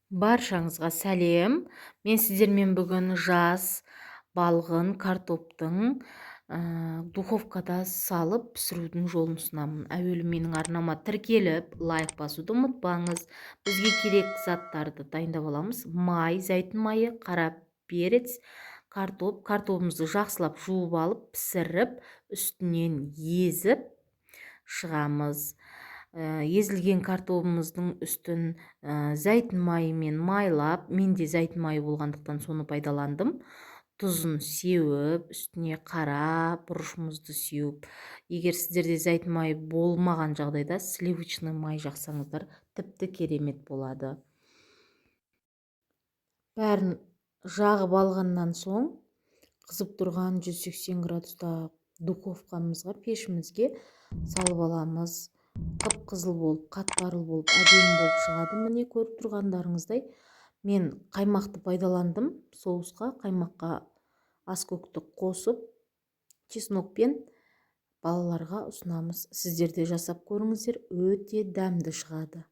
Баршаңызға сәлем. Мен сіздермен бүгін жас балғын картоптың духовкада салып пісірудің жолын ұсынамын. Әуелі менің арнама тіркеліп, лайк басуды ұмытпаңыз. Бізге керек заттарды дайындап аламыз. Май, зәйтүн майы, қара перец, картопымызды жақсылап жуып алып, пісіріп, үстінен езіп шығамыз. Езілген картопымыздың үстін зәйтүн майымен майлап, менде зәйтүн майы болғандықтан соны пайдаландым. Тұзын сеуіп, үстіне қара бұрышымызды сеуіп, егер сіздерде зәйтүн майы болмаған жағдайда сливочный май жақсаңыздар тіпті керемет болады. Бәрін жағып алғаннан соң қызып тұрған 180 градуста духовкамызға, пешімізге салып аламыз. Қып-қызыл болып, қатпарлы болып, әдемі болып шығады. Міне көріп тұрғандарыңыздай, мен қаймақты пайдаландым. Соусқа қаймаққа аскөкті қосып, чеснокпен балаларға ұсынамыз. Сіздер де жасап көріңіздер, өте дәмді шығады.